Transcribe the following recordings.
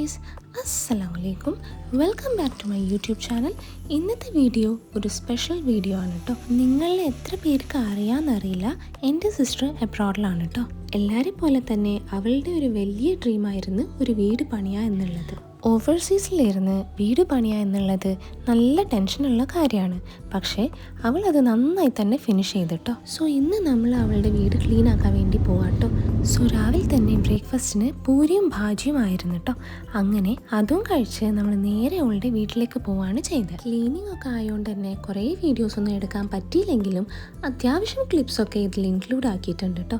Guys, അസ്സലാമലൈക്കും. Welcome back to my YouTube channel. ഇന്നത്തെ video ഒരു സ്പെഷ്യൽ വീഡിയോ ആണ് കേട്ടോ. നിങ്ങളിൽ എത്ര പേർക്ക് അറിയാമെന്നറിയില്ല, എൻ്റെ സിസ്റ്റർ എബ്രോഡിലാണ് കേട്ടോ. എല്ലാവരെ പോലെ തന്നെ അവളുടെ ഒരു വലിയ ഡ്രീമായിരുന്നു ഒരു വീട് പണിയുക എന്നുള്ളത്. ഓവർസീസിലിരുന്ന് വീട് പണിയുക എന്നുള്ളത് നല്ല ടെൻഷനുള്ള കാര്യമാണ്. പക്ഷേ അവളത് നന്നായി തന്നെ ഫിനിഷ് ചെയ്തിട്ടോ. സോ ഇന്ന് നമ്മൾ അവളുടെ വീട് ക്ലീൻ ആക്കാൻ വേണ്ടി പോവാട്ടോ. സോ രാവിലെ തന്നെ ബ്രേക്ക്ഫാസ്റ്റിന് പൂരിയും ഭാജിയും ആയിരുന്നു കേട്ടോ. അങ്ങനെ അതും കഴിച്ച് നമ്മൾ നേരെ അവളുടെ വീട്ടിലേക്ക് പോവാണ് ചെയ്തത്. ക്ലീനിങ് ഒക്കെ ആയതുകൊണ്ട് തന്നെ കുറേ വീഡിയോസ് ഒന്നും എടുക്കാൻ പറ്റിയില്ലെങ്കിലും അത്യാവശ്യം ക്ലിപ്സൊക്കെ ഇതിൽ ഇൻക്ലൂഡ് ആക്കിയിട്ടുണ്ട് കേട്ടോ.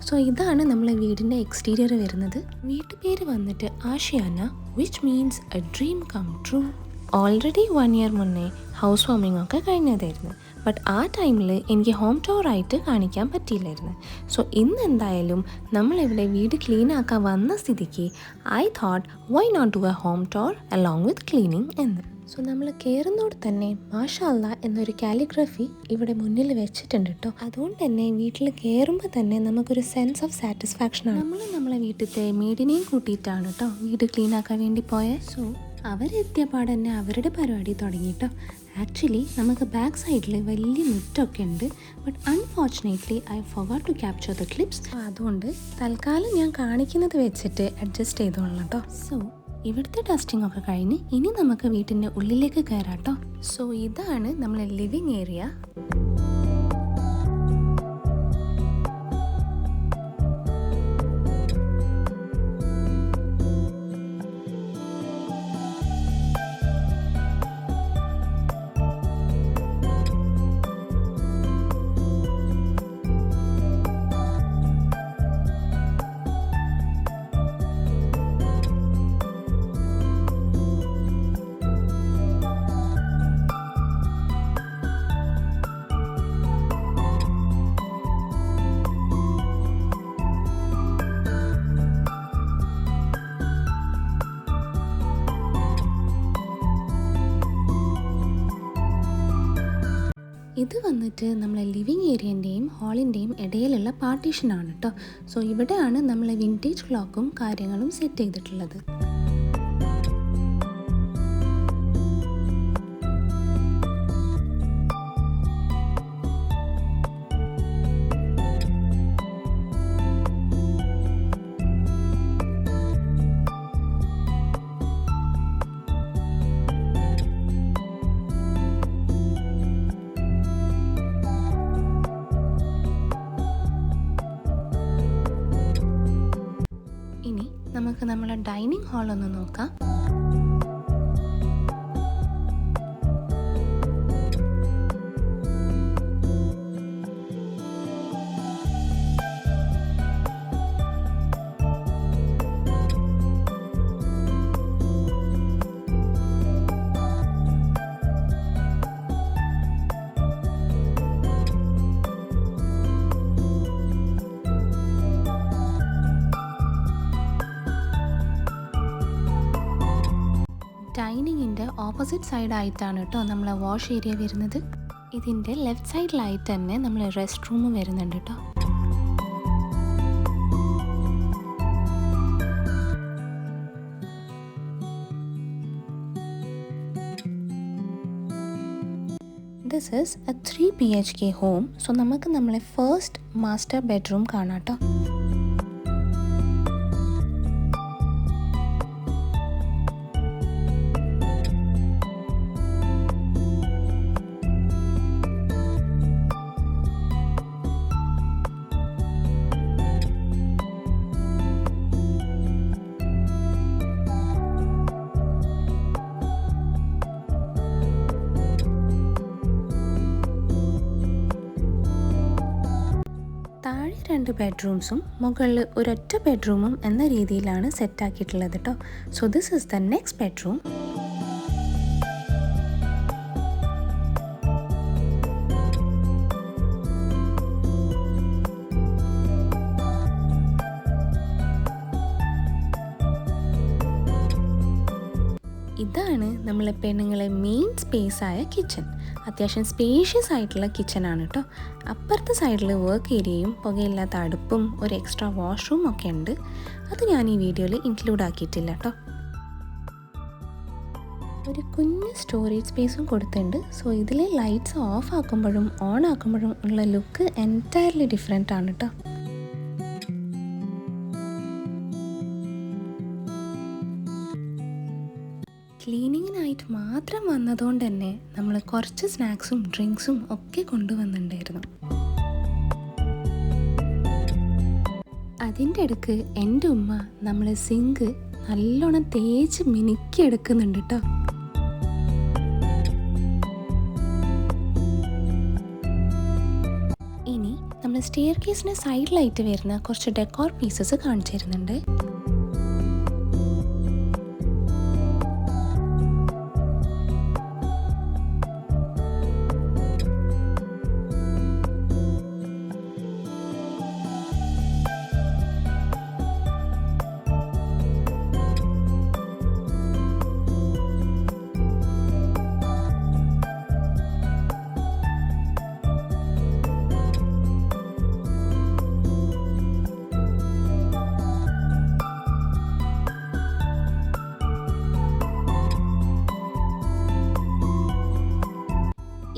സോ ഇതാണ് നമ്മളെ വീടിൻ്റെ എക്സ്റ്റീരിയർ വരുന്നത്. വീട്ടുപേര് വന്നിട്ട് Ashiana, which means a dream come true. Already 1 year മുന്നേ ഹൗസ് വാമിംഗ് ഒക്കെ കഴിഞ്ഞതായിരുന്നു. ബട്ട് ആ ടൈമിൽ എനിക്ക് ഹോം ടൂറായിട്ട് കാണിക്കാൻ പറ്റിയില്ലായിരുന്നു. സോ ഇന്ന് എന്തായാലും നമ്മളിവിടെ വീട് ക്ലീൻ ആക്കാൻ വന്ന സ്ഥിതിക്ക് I thought why not do a home tour along with cleaning എന്ന്. സോ നമ്മൾ കയറുന്നോട് തന്നെ മാഷാ അല്ലാ എന്നൊരു കാലിഗ്രഫി ഇവിടെ മുന്നിൽ വെച്ചിട്ടുണ്ട് കേട്ടോ. അതുകൊണ്ട് തന്നെ വീട്ടിൽ കയറുമ്പോൾ തന്നെ നമുക്കൊരു സെൻസ് ഓഫ് സാറ്റിസ്ഫാക്ഷനാണ്. നമ്മളെ വീട്ടിലത്തെ മെയ്ഡിനെയും കൂട്ടിയിട്ടാണ് കേട്ടോ വീട് ക്ലീൻ ആക്കാൻ വേണ്ടി പോയത്. സോ അവരെത്തിയ പാടെ തന്നെ അവരുടെ പരിപാടി തുടങ്ങി കേട്ടോ. ആക്ച്വലി നമുക്ക് ബാക്ക് സൈഡിൽ വലിയ മുറ്റമൊക്കെ ഉണ്ട്. But unfortunately I forgot to capture the clips. അതുകൊണ്ട് തൽക്കാലം ഞാൻ കാണിക്കുന്നത് വെച്ചിട്ട് അഡ്ജസ്റ്റ് ചെയ്തോളാം കേട്ടോ. സോ ഇവിടുത്തെ ഡസ്റ്റിംഗ് ഒക്കെ കഴിഞ്ഞ് ഇനി നമുക്ക് വീട്ടിൻ്റെ ഉള്ളിലേക്ക് കയറാം കേട്ടോ. സോ ഇതാണ് നമ്മളെ ലിവിങ് ഏരിയ. ഇത് വന്നിട്ട് നമ്മളെ ലിവിങ് ഏരിയൻ്റെയും ഹാളിൻ്റെയും ഇടയിലുള്ള പാർട്ടീഷനാണ് കേട്ടോ. സോ ഇവിടെയാണ് നമ്മളെ വിൻറ്റേജ് ക്ലോക്കും കാര്യങ്ങളും സെറ്റ് ചെയ്തിട്ടുള്ളത്. ഇനി നമുക്ക് നമ്മളെ ഡൈനിങ് ഹാൾ ഒന്ന് നോക്കാം. ഡൈനിങ്ങിൻ്റെ ഓപ്പോസിറ്റ് സൈഡായിട്ടാണ് കേട്ടോ നമ്മളെ വാഷ് ഏരിയ വരുന്നത്. ഇതിൻ്റെ ലെഫ്റ്റ് സൈഡിലായിട്ട് തന്നെ നമ്മൾ റെസ്റ്റ് റൂമും വരുന്നുണ്ട് കേട്ടോ. This is A 3 BHK home. So നമുക്ക് നമ്മളെ ഫസ്റ്റ് മാസ്റ്റർ ബെഡ്റൂം കാണാം കേട്ടോ. താഴെ 2 ബെഡ്റൂംസും മുകളിൽ ഒരൊറ്റ ബെഡ്റൂമും എന്ന രീതിയിലാണ് സെറ്റാക്കിയിട്ടുള്ളത് കേട്ടോ. So this is the next bedroom. ഇതാണ് നമ്മളെ പെണ്ണുങ്ങളെ മെയിൻ സ്പേസായ കിച്ചൺ. അത്യാവശ്യം സ്പേഷ്യസ് ആയിട്ടുള്ള കിച്ചണാണ് കേട്ടോ. അപ്പുറത്തെ സൈഡിൽ വർക്ക് ഏരിയയും പുകയില്ലാത്ത അടുപ്പും ഒരു എക്സ്ട്രാ വാഷ്റൂം ഒക്കെ ഉണ്ട്. അത് ഞാൻ ഈ വീഡിയോയിൽ ഇൻക്ലൂഡ് ആക്കിയിട്ടില്ല കേട്ടോ. ഒരു കുഞ്ഞ് സ്റ്റോറേജ് സ്പേസും കൊടുത്തിട്ടുണ്ട്. സോ ഇതിലെ ലൈറ്റ്സ് ഓഫ് ആക്കുമ്പോഴും ഓൺ ആക്കുമ്പോഴും ഉള്ള ലുക്ക് എൻറ്റയർലി ഡിഫറെൻ്റ് ആണ് കേട്ടോ. ക്ലീനിങ്ങിനായിട്ട് മാത്രം വന്നതുകൊണ്ട് തന്നെ നമ്മൾ കുറച്ച് സ്നാക്സും ഡ്രിങ്ക്സും ഒക്കെ കൊണ്ടുവന്നിട്ടുണ്ടായിരുന്നു. അതിൻ്റെ ഇടയ്ക്ക് എൻ്റെ ഉമ്മ നമ്മൾ സിങ്ക് നല്ലോണം തേച്ച് മിനുക്കി എടുക്കുന്നുണ്ട് കേട്ടോ. ഇനി നമ്മൾ സ്റ്റെയർ കേസിന് സൈഡിലായിട്ട് വരുന്ന കുറച്ച് ഡെക്കോർ പീസസ് കാണിച്ചു തരുന്നുണ്ട്.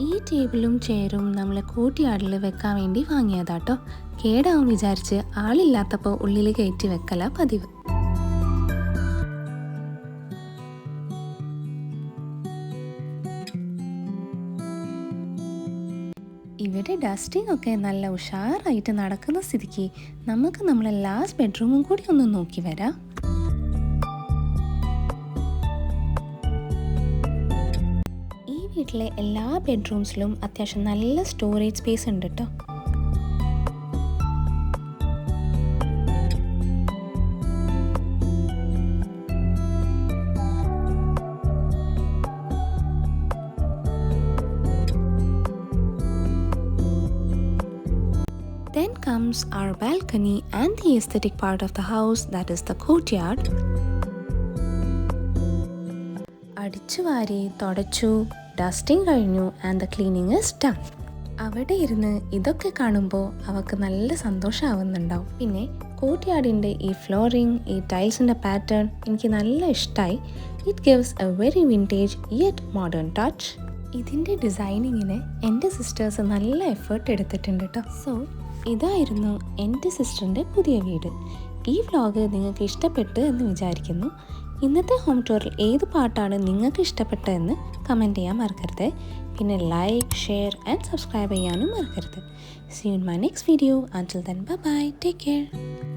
ഈ ടേബിളും ചെയറും നമ്മൾ കോർട്ട്യാർഡിൽ വെക്കാൻ വേണ്ടി വാങ്ങിയതാട്ടോ. കേടാവും വിചാരിച്ച് ആളില്ലാത്തപ്പോൾ ഉള്ളിൽ കയറ്റി വെക്കല പതിവ്. ഇവിടെ ഡസ്റ്റിംഗ് ഒക്കെ നല്ല ഉഷാറായിട്ട് നടക്കുന്ന സ്ഥിതിക്ക് നമുക്ക് നമ്മളെ ലാസ്റ്റ് ബെഡ്റൂമും കൂടി ഒന്ന് നോക്കി വരാം. വീട്ടിലെ എല്ലാ ബെഡ്റൂംസിലും അത്യാവശ്യം നല്ല സ്റ്റോറേജ് സ്പേസ് ഉണ്ട് കേട്ടോ. Then comes our balcony and the aesthetic part of the house, that is the courtyard. അടിച്ചു വാരി തുടച്ചു, ഡസ്റ്റിംഗ് കഴിഞ്ഞു and the cleaning is done. അവിടെ ഇരുന്ന് ഇതൊക്കെ കാണുമ്പോൾ അവൾക്ക് നല്ല സന്തോഷമാവുന്നുണ്ടാവും. പിന്നെ കോർട്ട്യാർഡിൻ്റെ ഈ ഫ്ലോറിങ്, ഈ ടൈൽസിൻ്റെ പാറ്റേൺ എനിക്ക് നല്ല ഇഷ്ടമായി. It gives A very vintage yet modern touch. ഇതിൻ്റെ ഡിസൈനിങ്ങിന് എൻ്റെ സിസ്റ്റേഴ്സ് നല്ല എഫേർട്ട് എടുത്തിട്ടുണ്ട് കേട്ടോ. സോ ഇതായിരുന്നു എൻ്റെ സിസ്റ്ററിൻ്റെ പുതിയ വീട്. ഈ വ്ലോഗ് നിങ്ങൾക്ക് ഇഷ്ടപ്പെട്ടു എന്ന് വിചാരിക്കുന്നു. ഇന്നത്തെ ഹോം ടൂറിൽ ഏത് പാട്ടാണ് നിങ്ങൾക്ക് ഇഷ്ടപ്പെട്ടതെന്ന് കമൻറ്റ് ചെയ്യാൻ മറക്കരുത്. പിന്നെ ലൈക്ക്, ഷെയർ ആൻഡ് സബ്സ്ക്രൈബ് ചെയ്യാനും മറക്കരുത്. See you in my next video. Until then, bye bye. Take care.